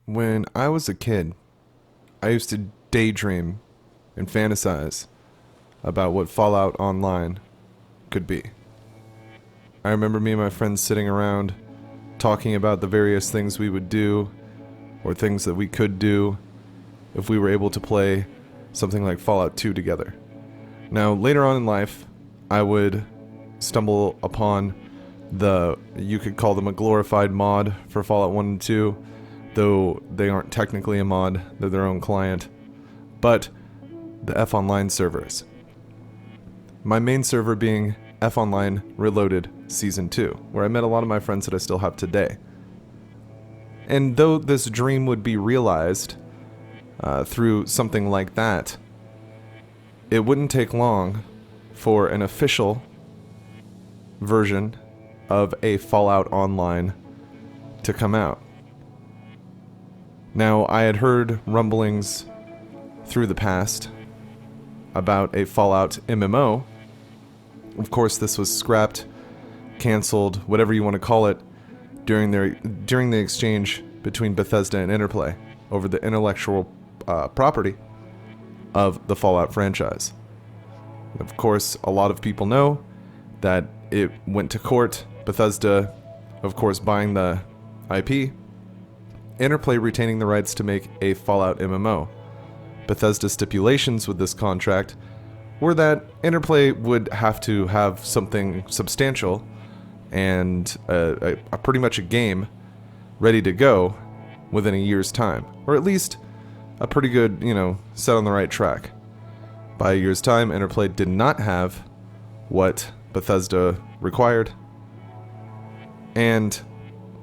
When I was a kid, I used to daydream and fantasize about what Fallout Online could be. I remember me and my friends sitting around talking about the various things we would do or things that we could do if we were able to play something like Fallout 2 together. Now, later on in life, I would stumble upon you could call them a glorified mod for Fallout 1 and 2, though they aren't technically a mod, they're their own client, but the F Online servers. My main server being F Online Reloaded Season 2, where I met a lot of my friends that I still have today. And though this dream would be realized through something like that, it wouldn't take long for an official version of a Fallout Online to come out. Now, I had heard rumblings through the past about a Fallout MMO. Of course, this was scrapped, canceled, whatever you want to call it, during the exchange between Bethesda and Interplay over the intellectual property of the Fallout franchise. Of course, a lot of people know that it went to court, Bethesda, of course, buying the IP, Interplay retaining the rights to make a Fallout MMO. Bethesda's stipulations with this contract were that Interplay would have to have something substantial and pretty much a game ready to go within a year's time, or at least a pretty good, set on the right track. By a year's time, Interplay did not have what Bethesda required, and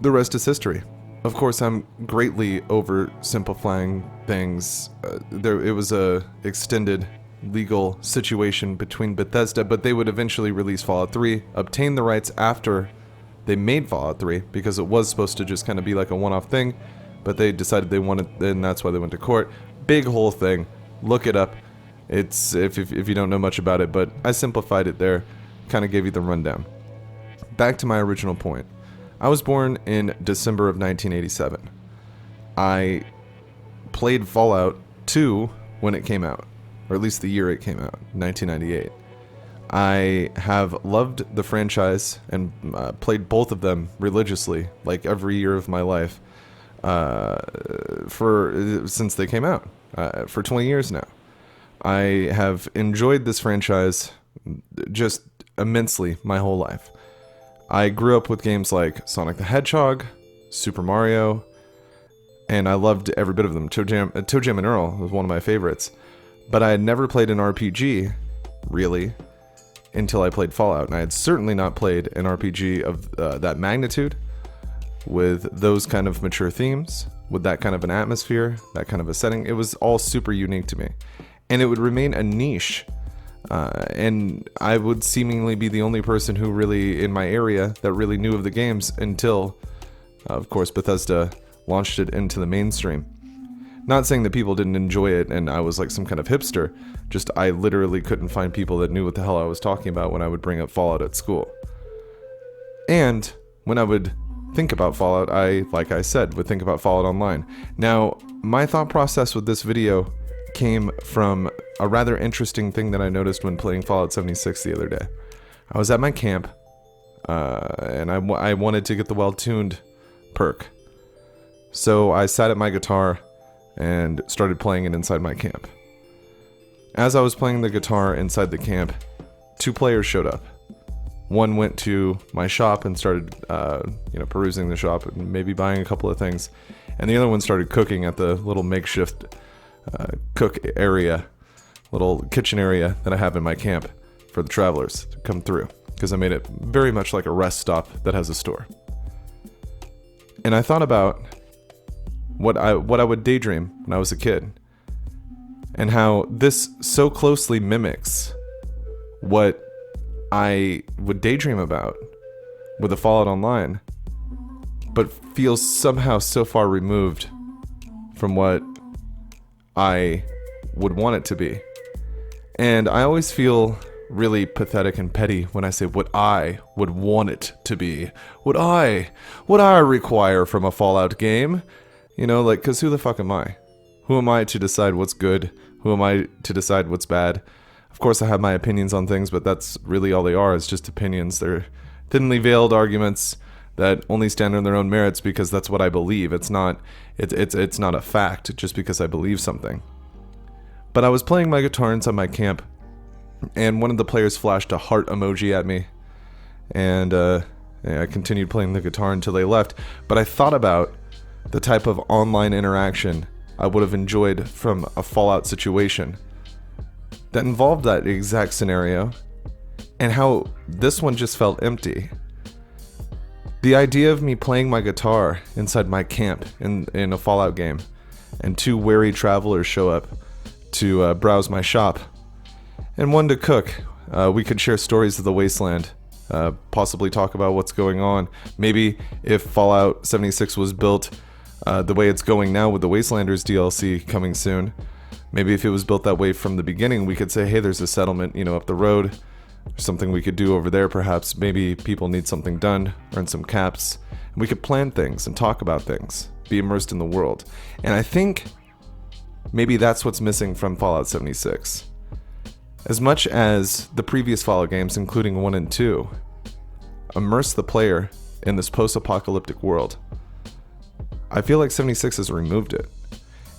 the rest is history. Of course, I'm greatly oversimplifying things. It was a extended legal situation between Bethesda, but they would eventually release Fallout 3, obtain the rights after they made Fallout 3, because it was supposed to just kind of be like a one-off thing, but they decided they wanted, and that's why they went to court. Big whole thing. Look it up. It's if you don't know much about it, but I simplified it there, kind of gave you the rundown. Back to my original point. I was born in December of 1987. I played Fallout 2 when it came out, or at least the year it came out, 1998. I have loved the franchise and played both of them religiously, like every year of my life, since they came out, for 20 years now. I have enjoyed this franchise just immensely my whole life. I grew up with games like Sonic the Hedgehog, Super Mario, and I loved every bit of them. Toe Jam and Earl was one of my favorites. But I had never played an RPG, really, until I played Fallout. And I had certainly not played an RPG of that magnitude, with those kind of mature themes, with that kind of an atmosphere, that kind of a setting. It was all super unique to me. And it would remain a niche. And I would seemingly be the only person who really, in my area, that really knew of the games until, of course, Bethesda launched it into the mainstream. Not saying that people didn't enjoy it and I was like some kind of hipster, just I literally couldn't find people that knew what the hell I was talking about when I would bring up Fallout at school. And when I would think about Fallout, like I said, would think about Fallout Online. Now, my thought process with this video came from a rather interesting thing that I noticed when playing Fallout 76 the other day. I was at my camp, and I wanted to get the well-tuned perk. So I sat at my guitar and started playing it inside my camp. As I was playing the guitar inside the camp, two players showed up. One went to my shop and started, perusing the shop and maybe buying a couple of things. And the other one started cooking at the little makeshift cook area, little kitchen area that I have in my camp for the travelers to come through, because I made it very much like a rest stop that has a store. And I thought about what I would daydream when I was a kid, and how this so closely mimics what I would daydream about with the Fallout Online, but feels somehow so far removed from what I would want it to be. And I always feel really pathetic and petty when I say what I would want it to be. What I require from a Fallout game. You know, like, because who the fuck am I? Who am I to decide what's good? Who am I to decide what's bad? Of course, I have my opinions on things, but that's really all they are. It's just opinions. They're thinly veiled arguments that only stand on their own merits because that's what I believe. It's not a fact just because I believe something. But I was playing my guitar inside my camp, and one of the players flashed a heart emoji at me, and I continued playing the guitar until they left. But I thought about the type of online interaction I would have enjoyed from a Fallout situation that involved that exact scenario, and how this one just felt empty. The idea of me playing my guitar inside my camp in a Fallout game, and 2 wary travelers show up to browse my shop, and one to cook. We could share stories of the wasteland, possibly talk about what's going on. Maybe if Fallout 76 was built the way it's going now with the Wastelanders DLC coming soon, maybe if it was built that way from the beginning, we could say, hey, there's a settlement, up the road. Something we could do over there, perhaps. Maybe people need something done, earn some caps. And we could plan things and talk about things, be immersed in the world. And I think maybe that's what's missing from Fallout 76. As much as the previous Fallout games, including 1 and 2, immerse the player in this post-apocalyptic world, I feel like 76 has removed it.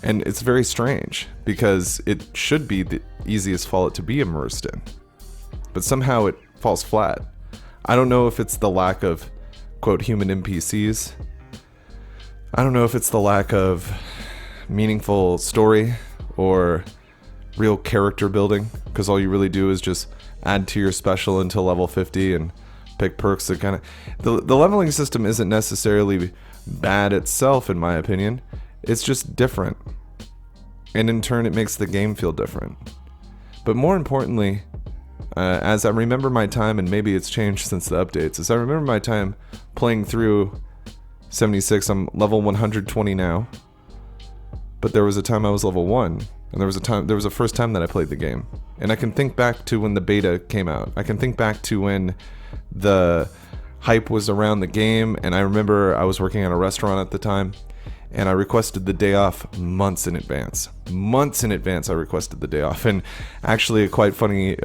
And it's very strange, because it should be the easiest Fallout to be immersed in. But somehow it falls flat. I don't know if it's the lack of, quote, human NPCs. I don't know if it's the lack of meaningful story or real character building, because all you really do is just add to your special until level 50 and pick perks that kind of... The leveling system isn't necessarily bad itself, in my opinion. It's just different. And in turn, it makes the game feel different. But more importantly, as I remember my time, and maybe it's changed since the updates, as I remember my time playing through 76, I'm level 120 now. But there was a time I was level 1, and there was a first time that I played the game. And I can think back to when the beta came out. I can think back to when the hype was around the game, and I remember I was working at a restaurant at the time, and I requested the day off months in advance. Months in advance I requested the day off. And actually a quite funny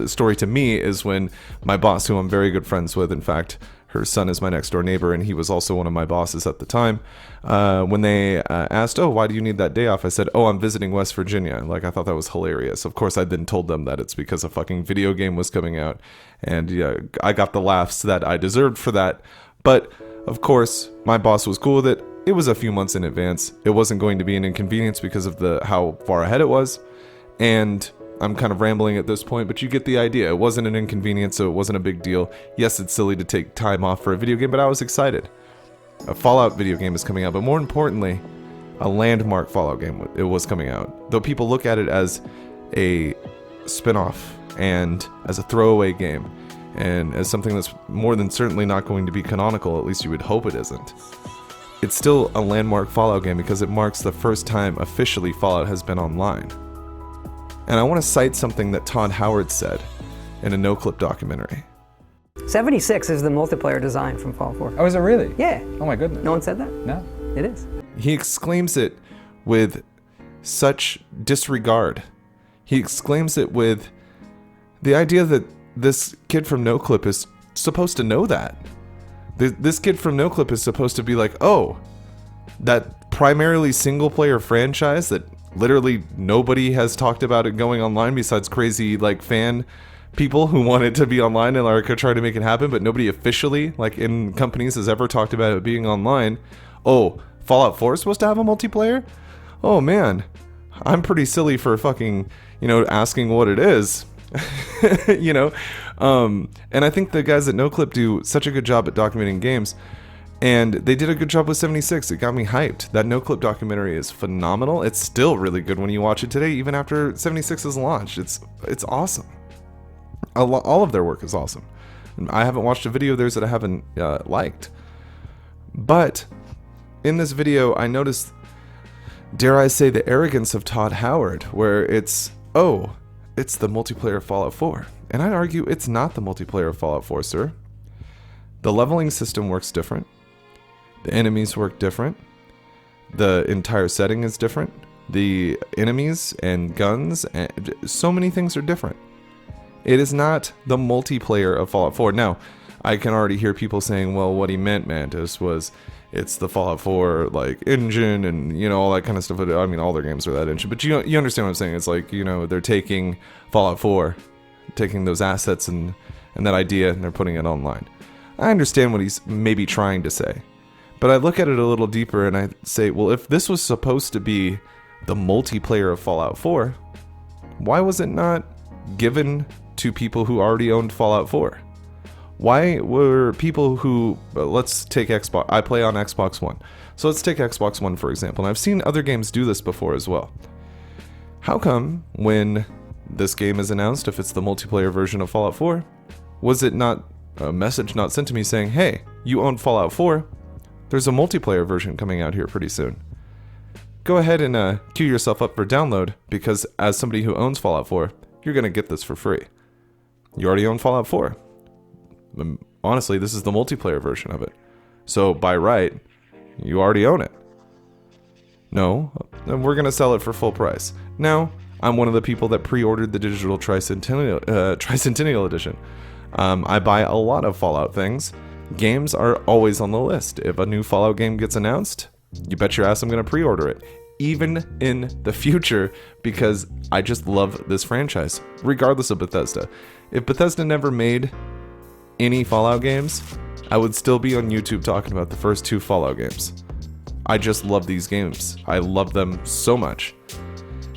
story to me is when my boss, who I'm very good friends with, in fact, her son is my next door neighbor, and he was also one of my bosses at the time. When they asked, oh, why do you need that day off? I said, oh, I'm visiting West Virginia. Like, I thought that was hilarious. Of course, I then told them that it's because a fucking video game was coming out. And yeah, I got the laughs that I deserved for that. But, of course, my boss was cool with it. It was a few months in advance. It wasn't going to be an inconvenience because of how far ahead it was. And I'm kind of rambling at this point, but you get the idea. It wasn't an inconvenience, so it wasn't a big deal. Yes, it's silly to take time off for a video game, but I was excited. A Fallout video game is coming out, but more importantly, a landmark Fallout game it was coming out. Though people look at it as a spin-off and as a throwaway game and as something that's more than certainly not going to be canonical, at least you would hope it isn't. It's still a landmark Fallout game because it marks the first time officially Fallout has been online. And I want to cite something that Todd Howard said in a no-clip documentary. 76 is the multiplayer design from Fallout 4. Oh, is it really? Yeah. Oh my goodness. No one said that? No. It is. He exclaims it with such disregard. He exclaims it with the idea that this kid from No-Clip is supposed to know that. This kid from No-Clip is supposed to be like, oh, that primarily single-player franchise that literally nobody has talked about it going online besides crazy like fan people who want it to be online and are trying to make it happen, but nobody officially, like in companies, has ever talked about it being online. Oh, Fallout 4 is supposed to have a multiplayer? Oh man, I'm pretty silly for fucking, asking what it is. And I think the guys at NoClip do such a good job at documenting games, and they did a good job with 76. It got me hyped. That NoClip documentary is phenomenal. It's still really good when you watch it today, even after 76 is launched. It's awesome. All of their work is awesome. I haven't watched a video of theirs that I haven't liked. But in this video, I noticed, dare I say, the arrogance of Todd Howard, where it's the multiplayer Fallout 4. And I'd argue it's not the multiplayer of Fallout 4, sir. The leveling system works different. The enemies work different. The entire setting is different. The enemies and guns, and so many things are different. It is not the multiplayer of Fallout 4. Now, I can already hear people saying, well, what he meant, Mantis, was it's the Fallout 4 like engine and, you know, all that kind of stuff. I mean, all their games are that engine. But you understand what I'm saying. It's like, you know, they're taking Fallout 4, taking those assets and that idea, and they're putting it online. I understand what he's maybe trying to say. But I look at it a little deeper and I say, well, if this was supposed to be the multiplayer of Fallout 4, why was it not given to people who already owned Fallout 4? Why were people who, let's take Xbox, I play on Xbox One. So let's take Xbox One, for example. And I've seen other games do this before as well. How come when this game is announced, if it's the multiplayer version of Fallout 4, was it not a message not sent to me saying, hey, you own Fallout 4, there's a multiplayer version coming out here pretty soon. Go ahead and queue yourself up for download, because as somebody who owns Fallout 4, you're going to get this for free. You already own Fallout 4. Honestly, this is the multiplayer version of it. So by right, you already own it. No, then we're going to sell it for full price. Now, I'm one of the people that pre-ordered the digital Tricentennial Edition. I buy a lot of Fallout things. Games are always on the list. If a new Fallout game gets announced, you bet your ass I'm going to pre-order it. Even in the future, because I just love this franchise, regardless of Bethesda. If Bethesda never made any Fallout games, I would still be on YouTube talking about the first 2 Fallout games. I just love these games. I love them so much.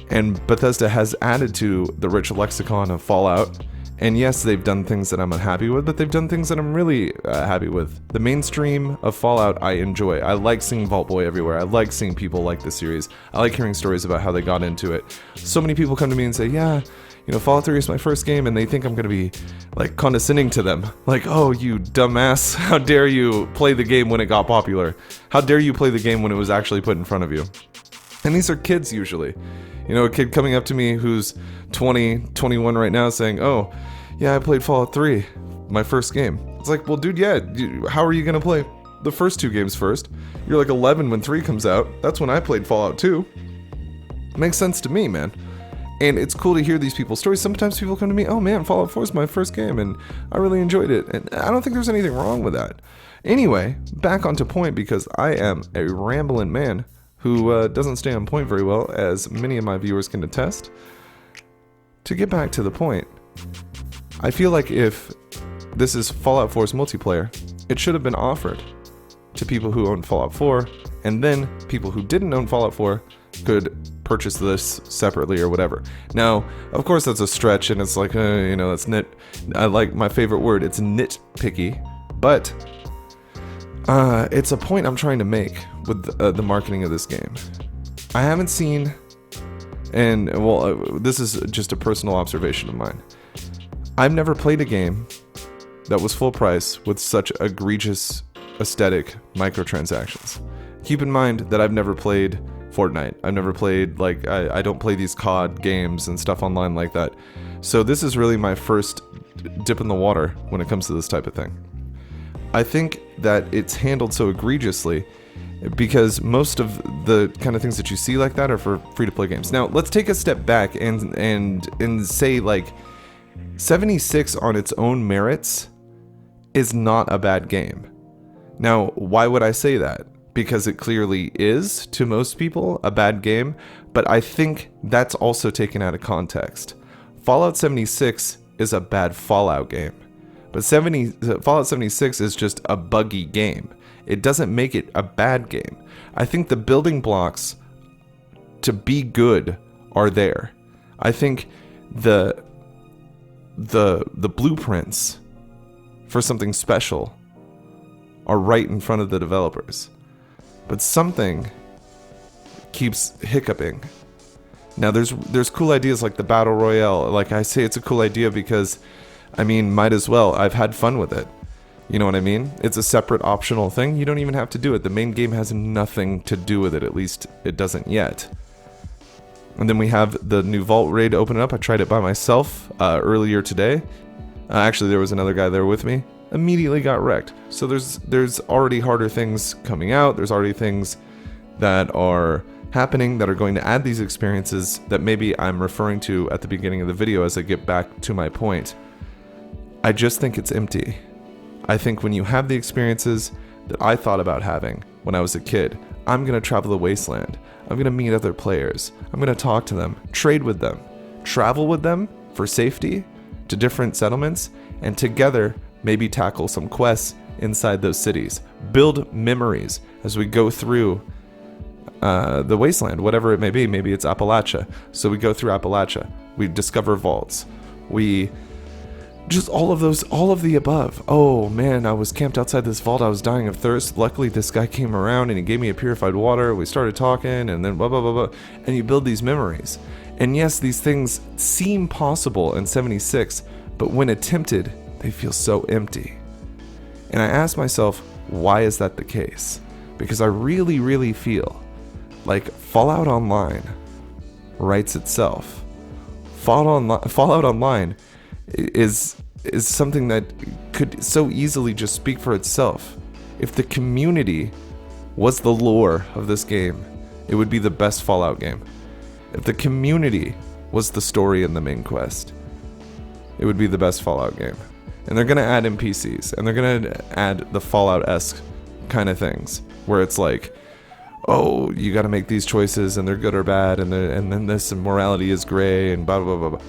And Bethesda has added to the rich lexicon of Fallout. And yes, they've done things that I'm unhappy with, but they've done things that I'm really happy with. The mainstream of Fallout I enjoy. I like seeing Vault Boy everywhere. I like seeing people like the series. I like hearing stories about how they got into it. So many people come to me and say, yeah, you know, Fallout 3 is my first game, and they think I'm going to be, like, condescending to them. Like, oh, you dumbass, how dare you play the game when it got popular? How dare you play the game when it was actually put in front of you? And these are kids, usually. You know, a kid coming up to me who's 20, 21 right now saying, oh, yeah, I played Fallout 3, my first game. It's like, well, dude, yeah, how are you going to play the first 2 games first? You're like 11 when 3 comes out. That's when I played Fallout 2. Makes sense to me, man. And it's cool to hear these people's stories. Sometimes people come to me, oh man, Fallout 4 is my first game, and I really enjoyed it. And I don't think there's anything wrong with that. Anyway, back onto point, because I am a rambling man who doesn't stay on point very well, as many of my viewers can attest. To get back to the point, I feel like if this is Fallout 4's multiplayer, it should have been offered to people who own Fallout 4, and then people who didn't own Fallout 4 could purchase this separately or whatever. Now, of course, that's a stretch, and it's like, you know, it's I like my favorite word, it's nitpicky, but it's a point I'm trying to make with the marketing of this game. I haven't seen, and well, this is just a personal observation of mine. I've never played a game that was full price with such egregious aesthetic microtransactions. Keep in mind that I've never played Fortnite. I've never played, like, I don't play these COD games and stuff online like that. So this is really my first dip in the water when it comes to this type of thing. I think that it's handled so egregiously because most of the kind of things that you see like that are for free-to-play games. Now, let's take a step back and say, like, 76 on its own merits is not a bad game. Now, why would I say that? Because it clearly is, to most people, a bad game, but I think that's also taken out of context. Fallout 76 is a bad Fallout game, but Fallout 76 is just a buggy game. It doesn't make it a bad game. I think the building blocks to be good are there. I think the blueprints for something special are right in front of the developers. But something keeps hiccuping. Now, there's cool ideas like the Battle Royale. Like, I say it's a cool idea because, I mean, might as well. I've had fun with it. You know what I mean? It's a separate optional thing. You don't even have to do it. The main game has nothing to do with it. At least it doesn't yet. And then we have the new Vault raid open up. I tried it by myself earlier today. Actually, there was another guy there with me. Immediately got wrecked. So there's already harder things coming out. There's already things that are happening that are going to add these experiences that maybe I'm referring to at the beginning of the video as I get back to my point. I just think it's empty. I think when you have the experiences that I thought about having when I was a kid, I'm going to travel the wasteland. I'm going to meet other players. I'm going to talk to them, trade with them, travel with them for safety to different settlements, and together maybe tackle some quests inside those cities. Build memories as we go through the wasteland, whatever it may be. Maybe it's Appalachia. So we go through Appalachia. We discover vaults. We just all of the above. Oh man, I was camped outside this vault. I was dying of thirst. Luckily, this guy came around and he gave me a purified water. We started talking, and then blah, blah, blah, blah. And you build these memories. And yes, these things seem possible in 76, but when attempted, they feel so empty. And I ask myself, why is that the case? Because I really, really feel like Fallout Online writes itself. Fallout Online is something that could so easily just speak for itself. If the community was the lore of this game, it would be the best Fallout game. If the community was the story in the main quest, it would be the best Fallout game. And they're going to add NPCs, and they're going to add the Fallout-esque kind of things, where it's like, oh, you got to make these choices, and they're good or bad, and then this morality is gray, and blah, blah, blah, blah.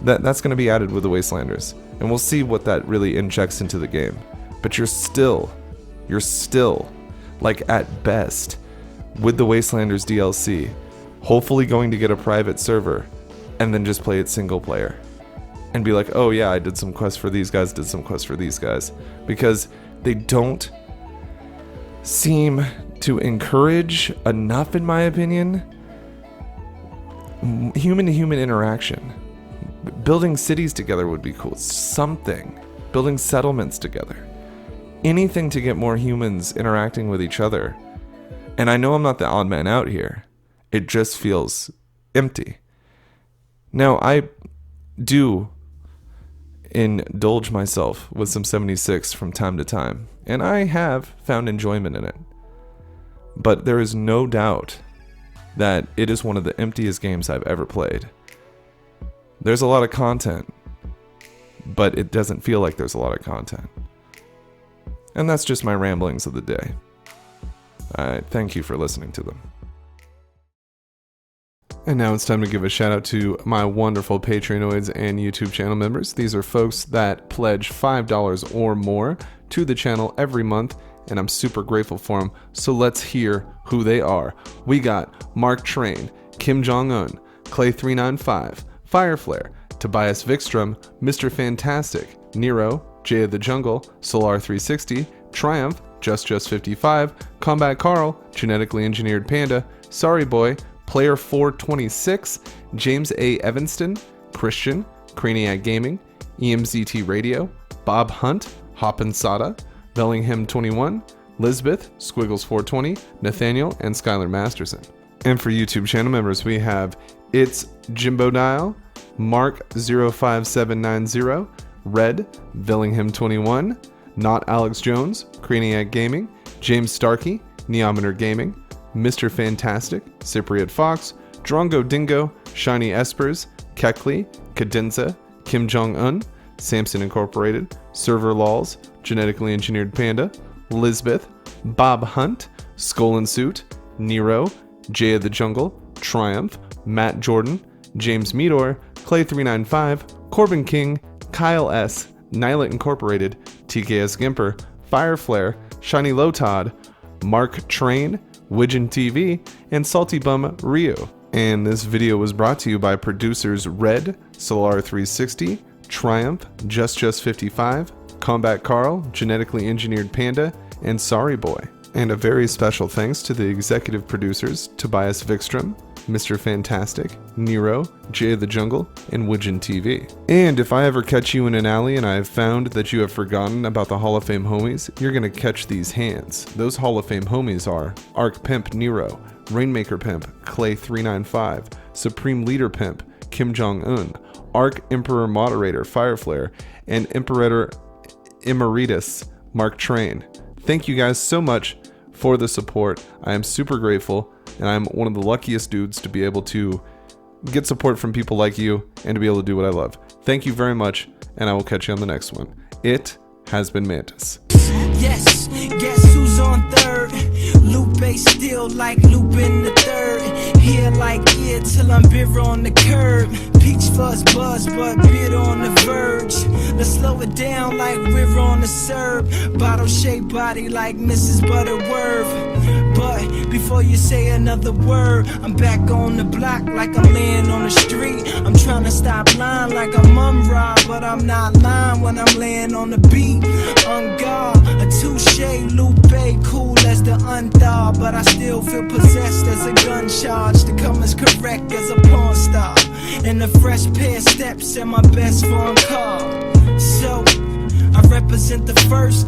That's going to be added with the Wastelanders, and we'll see what that really injects into the game. But you're still, like at best, with the Wastelanders DLC, hopefully going to get a private server, and then just play it single player. And be like, oh yeah, I did some quests for these guys, did some quests for these guys. Because they don't seem to encourage enough, in my opinion, human-to-human interaction. Building cities together would be cool. Something. Building settlements together. Anything to get more humans interacting with each other. And I know I'm not the odd man out here. It just feels empty. Now, I do indulge myself with some 76 from time to time, and I have found enjoyment in it. But there is no doubt that it is one of the emptiest games I've ever played. There's a lot of content, but it doesn't feel like there's a lot of content. And that's just my ramblings of the day. I thank you for listening to them. And now it's time to give a shout out to my wonderful Patreonoids and YouTube channel members. These are folks that pledge $5 or more to the channel every month, and I'm super grateful for them. So let's hear who they are. We got Mark Train, Kim Jong-un, Clay395, Fireflare, Tobias Vikstrom, Mr. Fantastic, Nero, Jay of the Jungle, Solar360, Triumph, Just55, Combat Carl, Genetically Engineered Panda, Sorry Boy, Player 426, James A. Evanston, Christian, Craniac Gaming, EMZT Radio, Bob Hunt, Hoppin' Sada, Bellingham 21, Lisbeth, Squiggles 420, Nathaniel, and Skylar Masterson. And for YouTube channel members, we have It's Jimbo Dial, Mark 05790, Red, Bellingham 21, Not Alex Jones, Craniac Gaming, James Starkey, Neometer Gaming, Mr. Fantastic, Cypriot Fox, Drongo Dingo, Shiny Espers, Kekli, Cadenza, Kim Jong-un, Samson Incorporated, Server Lols, Genetically Engineered Panda, Lisbeth, Bob Hunt, Skull and Suit, Nero, Jay of the Jungle, Triumph, Matt Jordan, James Meador, Clay395, Corbin King, Kyle S., Nilet Incorporated, TKs-Gimper, Fireflare, Shiny Lotod, Mark Train, Widgeon TV, and Salty Bum Rio. And this video was brought to you by producers Red, Solar360, Triumph, Just55, Combat Carl, Genetically Engineered Panda, and Sorry Boy. And a very special thanks to the executive producers Tobias Vikstrom, Mr. Fantastic, Nero, Jay of the Jungle, and Widgeon TV. And if I ever catch you in an alley and I have found that you have forgotten about the Hall of Fame homies, you're gonna catch these hands. Those Hall of Fame homies are Arc Pimp Nero, Rainmaker Pimp, Clay395, Supreme Leader Pimp, Kim Jong-un, Arc Emperor Moderator, Fireflare, and Imperator Emeritus, Mark Train. Thank you guys so much for the support. I am super grateful, and I'm one of the luckiest dudes to be able to get support from people like you and to be able to do what I love. Thank you very much, and I will catch you on the next one. It has been Mantis. Yes, guess who's on third? Lupe still like Lupin the third. Here like ear till I'm bitter on the curb. Peach fuzz buzz, but bitter on the verge. Let's slow it down like we're on the serve. Bottle shaped body like Mrs. Butterworth. But before you say another word, I'm back on the block like I'm laying on the street. I'm trying to stop lying like I'm Rob, but I'm not lying when I'm laying on the beat. On guard, a touche, Lupe, cool as the unthaw, but I still feel possessed as a gun charge to come as correct as a porn star. And a fresh pair of steps and my best phone call. So I represent the first